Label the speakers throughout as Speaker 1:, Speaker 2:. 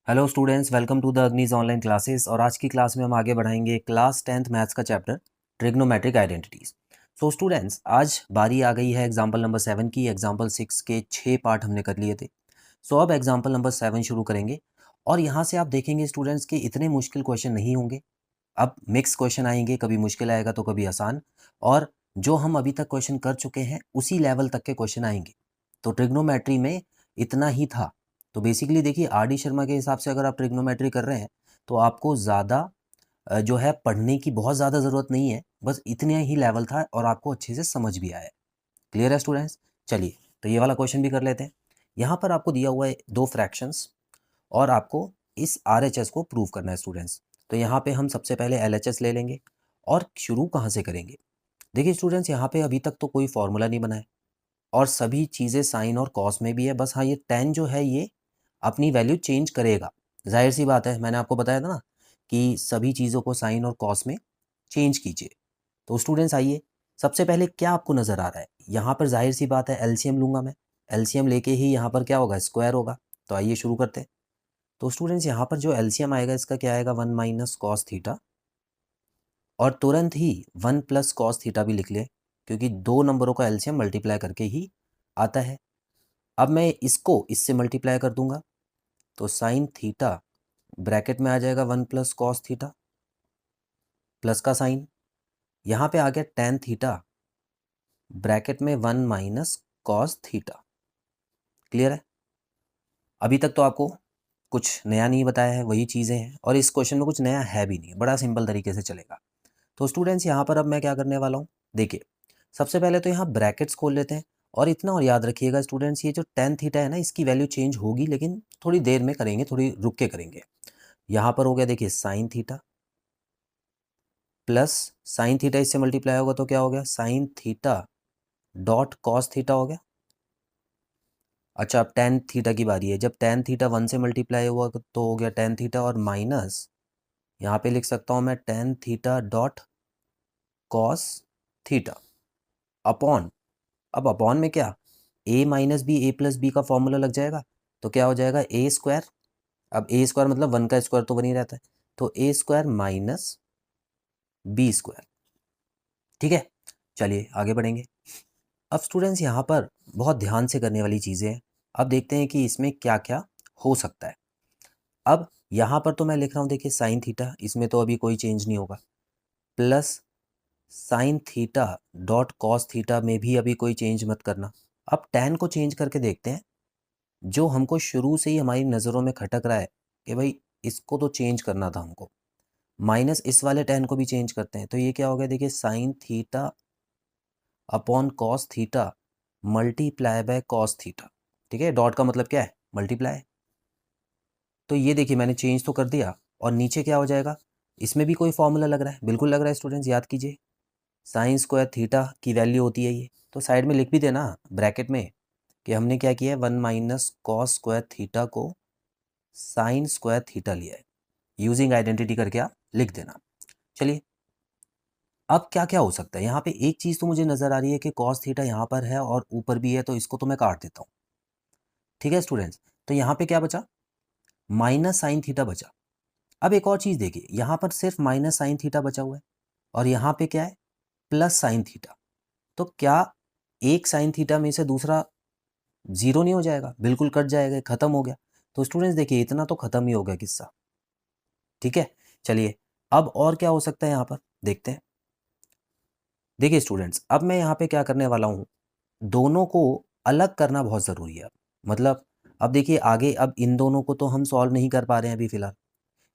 Speaker 1: Hello students, welcome to the Agnij online classes. और आज की क्लास में हम आगे बढ़ाएंगे क्लास 10th मैथ्स का chapter trigonometric identities. So students, आज बारी आ गई है एग्जाम्पल नंबर 7 की। एग्जाम्पल 6 के 6 पार्ट हमने कर लिए थे। सो अब एग्जाम्पल नंबर 7 शुरू करेंगे। और यहाँ से आप देखेंगे स्टूडेंट्स कि इतने मुश्किल क्वेश्चन नहीं होंगे। अब मिक्स क्वेश्चन आएंगे, कभी मुश्किल आएगा तो कभी आसान। और जो हम अभी तक क्वेश्चन कर चुके हैं उसी लेवल तक के क्वेश्चन आएंगे। तो ट्रिग्नोमेट्री में इतना ही था। तो बेसिकली देखिए, आर डी शर्मा के हिसाब से अगर आप ट्रिग्नोमेट्री कर रहे हैं तो आपको ज़्यादा जो है पढ़ने की बहुत ज़्यादा ज़रूरत नहीं है। बस इतने ही लेवल था और आपको अच्छे से समझ भी आया है। क्लियर है स्टूडेंट्स? चलिए, तो ये वाला क्वेश्चन भी कर लेते हैं। यहाँ पर आपको दिया हुआ है दो फ्रैक्शंस और आपको इस RHS को प्रूव करना है स्टूडेंट्स। तो यहाँ पे हम सबसे पहले LHS ले लेंगे। और शुरू कहाँ से करेंगे? देखिए स्टूडेंट्स, यहाँ पे अभी तक तो कोई फॉर्मूला नहीं बना है और सभी चीज़ें साइन और कॉस में भी है। बस हाँ, ये tan जो है ये अपनी वैल्यू चेंज करेगा। जाहिर सी बात है, मैंने आपको बताया था ना कि सभी चीज़ों को साइन और कॉस में चेंज कीजिए। तो स्टूडेंट्स आइए, सबसे पहले क्या आपको नज़र आ रहा है? यहाँ पर जाहिर सी बात है एलसीएम लूँगा मैं। एलसीएम लेके ही यहाँ पर क्या होगा? स्क्वायर होगा। तो आइए शुरू करते हैं। तो स्टूडेंट्स, यहाँ पर जो एलसीएम आएगा इसका क्या आएगा? 1 माइनस कॉस थीटा। और तुरंत ही 1 प्लस कॉस थीटा भी लिख ले, क्योंकि दो नंबरों का एलसीएम मल्टीप्लाई करके ही आता है। अब मैं इसको इससे मल्टीप्लाई कर दूंगा तो साइन थीटा ब्रैकेट में आ जाएगा 1 प्लस कॉस थीटा, प्लस का साइन। यहाँ पे आ गया टेन थीटा ब्रैकेट में 1 माइनस कॉस थीटा। क्लियर है? अभी तक तो आपको कुछ नया नहीं बताया है, वही चीज़ें हैं और इस क्वेश्चन में कुछ नया है भी नहीं, बड़ा सिंपल तरीके से चलेगा। तो स्टूडेंट्स, यहाँ पर अब मैं क्या करने वाला हूँ? देखिए, सबसे पहले तो यहाँ ब्रैकेट्स खोल लेते हैं। और इतना और याद रखिएगा स्टूडेंट्स, ये जो टेन थीटा है ना, इसकी वैल्यू चेंज होगी लेकिन थोड़ी देर में करेंगे, थोड़ी रुक के करेंगे। यहाँ पर हो गया देखिए sine theta plus sine theta, इससे मल्टीप्लाई होगा तो क्या हो गया? Sine theta dot cos theta हो गया। अच्छा, अब टेन थीटा की बारी है। जब टेन थीटा 1 से मल्टीप्लाई हुआ तो हो गया टेन थीटा और माइनस, यहाँ पे लिख सकता हूँ मैं tan theta dot cos theta upon. अब अपॉन में क्या? a minus b, a plus b का फॉर्मूला लग जाएगा। तो क्या हो जाएगा? A square. अब ए स्क्वायर मतलब 1 का स्क्वायर तो बनी रहता है, तो ए स्क्वायर माइनस बी स्क्वायर। ठीक है, चलिए आगे बढ़ेंगे। अब स्टूडेंट्स, यहाँ पर बहुत ध्यान से करने वाली चीज़ें हैं। अब देखते हैं कि इसमें क्या क्या हो सकता है। अब यहाँ पर तो मैं लिख रहा हूँ, देखिए साइन थीटा, इसमें तो अभी कोई चेंज नहीं होगा, plus sine theta dot cos theta में भी अभी कोई चेंज मत करना। अब टैन को चेंज करके देखते हैं। जो हमको शुरू से ही हमारी नज़रों में खटक रहा है कि भाई इसको तो चेंज करना था हमको, माइनस इस वाले टैन को भी चेंज करते हैं। तो ये क्या हो गया? देखिए sine theta upon cos theta multiply by cos theta. ठीक है, डॉट का मतलब क्या है? मल्टीप्लाई। तो ये देखिए मैंने चेंज तो कर दिया। और नीचे क्या हो जाएगा? इसमें भी कोई फॉर्मूला लग रहा है? बिल्कुल लग रहा है स्टूडेंट्स, याद कीजिए। साइन स्क्वायर थीटा की वैल्यू होती है ये, तो साइड में लिख भी देना ब्रैकेट में कि हमने क्या किया है? 1 माइनस कॉस स्क्वायर थीटा को साइन स्क्वायर थीटा लिया है। यूजिंग आइडेंटिटी करके आप लिख देना। चलिए, अब क्या क्या हो सकता है? यहाँ पे एक चीज़ तो मुझे नज़र आ रही है कि कॉस थीटा यहाँ पर है और ऊपर भी है, तो इसको तो मैं काट देता हूँ। ठीक है स्टूडेंट्स, तो यहाँ पे क्या बचा? माइनस साइन थीटा बचा। अब एक और चीज़ देखिए, यहाँ पर सिर्फ माइनस साइन थीटा बचा हुआ है और यहाँ पे क्या है? Plus sine theta. तो क्या एक साइन थीटा में से दूसरा जीरो नहीं हो जाएगा? बिल्कुल कट जाएगा, खत्म हो गया। तो स्टूडेंट्स देखिए, इतना तो खत्म ही हो गया किस्सा। ठीक है, चलिए अब और क्या हो सकता है यहाँ पर देखते हैं। देखिए स्टूडेंट्स, अब मैं यहाँ पे क्या करने वाला हूँ, दोनों को अलग करना बहुत ज़रूरी है। मतलब अब देखिए आगे, अब इन दोनों को तो हम सॉल्व नहीं कर पा रहे हैं अभी फ़िलहाल,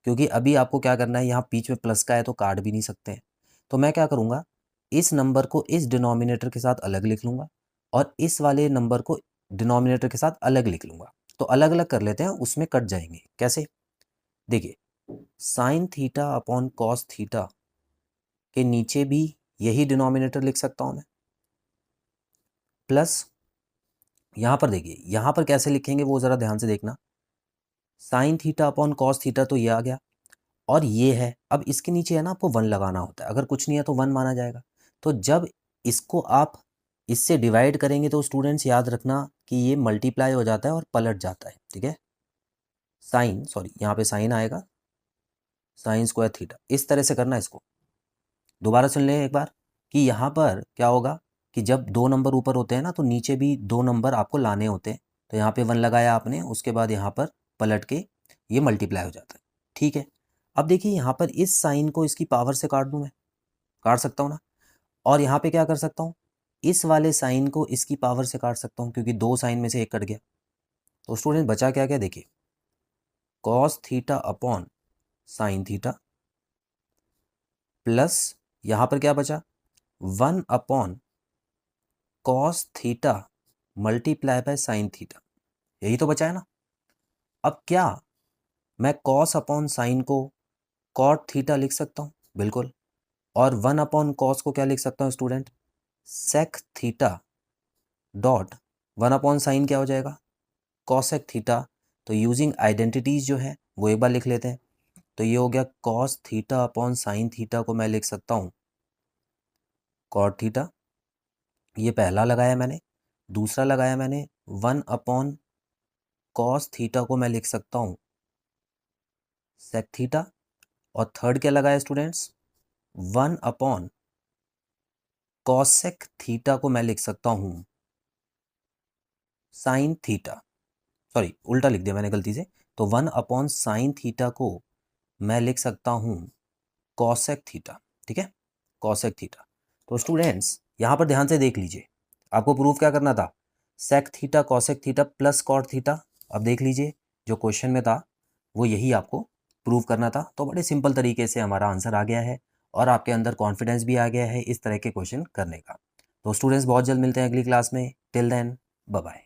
Speaker 1: क्योंकि अभी आपको क्या करना है, यहाँ बीच में प्लस का है तो काट भी नहीं सकते हैं। तो मैं क्या करूँगा, इस नंबर को इस डिनोमिनेटर के साथ अलग लिख लूँगा और इस वाले नंबर को डिनोमिनेटर के साथ अलग लिख लूँगा। तो अलग अलग कर लेते हैं, उसमें कट जाएंगे। कैसे? देखिए, sine theta upon cos theta के नीचे भी यही डिनोमिनेटर लिख सकता हूँ मैं, प्लस यहाँ पर देखिए, यहाँ पर कैसे लिखेंगे वो ज़रा ध्यान से देखना। Sine theta upon cos theta तो ये आ गया और ये है। अब इसके नीचे है ना, आपको 1 लगाना होता है। अगर कुछ नहीं है तो 1 माना जाएगा। तो जब इसको आप इससे डिवाइड करेंगे तो स्टूडेंट्स याद रखना कि ये मल्टीप्लाई हो जाता है और पलट जाता है। ठीक है, साइन, सॉरी यहाँ पे साइन आएगा, साइन स्क्वायर थीटा, इस तरह से करना इसको। दोबारा सुन लें एक बार कि यहाँ पर क्या होगा कि जब दो नंबर ऊपर होते हैं ना तो नीचे भी दो नंबर आपको लाने होते हैं। तो यहाँ पे 1 लगाया आपने, उसके बाद यहाँ पर पलट के ये मल्टीप्लाई हो जाता है। ठीक है, अब देखिए यहाँ पर इस साइन को इसकी पावर से काट दूँ, मैं काट सकता हूँ ना। और यहाँ पे क्या कर सकता हूँ, इस वाले साइन को इसकी पावर से काट सकता हूँ, क्योंकि दो साइन में से एक कट गया। तो स्टूडेंट बचा क्या क्या, देखिए cos theta upon sine theta, plus यहाँ पर क्या बचा 1 upon cos theta multiply by sine theta, यही तो बचा है ना। अब क्या मैं कॉस अपॉन साइन को कॉट थीटा लिख सकता हूँ, बिल्कुल। और 1 अपॉन कॉस को क्या लिख सकता हूँ student, sec theta dot 1 upon sine क्या हो जाएगा, कॉसेक थीटा। तो यूजिंग आइडेंटिटीज जो है वो एक बार लिख लेते हैं। तो ये हो गया cos theta upon sine theta को मैं लिख सकता हूँ कॉट थीटा, ये पहला लगाया मैंने। दूसरा लगाया मैंने 1 अपॉन कॉस थीटा को मैं लिख सकता हूँ सेक थीटा। और थर्ड क्या लगाया स्टूडेंट्स, 1 अपॉन कॉसेक थीटा को मैं लिख सकता हूँ साइन थीटा, सॉरी उल्टा लिख दिया मैंने गलती से। तो 1 अपॉन साइन थीटा को मैं लिख सकता हूँ कॉसेक थीटा। ठीक है, कॉसेक थीटा। तो स्टूडेंट्स यहाँ पर ध्यान से देख लीजिए, आपको प्रूफ क्या करना था, sec theta cosec theta plus cot theta. अब देख लीजिए जो क्वेश्चन में था वो यही आपको प्रूव करना था। तो बड़े सिंपल तरीके से हमारा आंसर आ गया है और आपके अंदर कॉन्फिडेंस भी आ गया है इस तरह के क्वेश्चन करने का। तो स्टूडेंट्स बहुत जल्द मिलते हैं अगली क्लास में। Till then bye bye.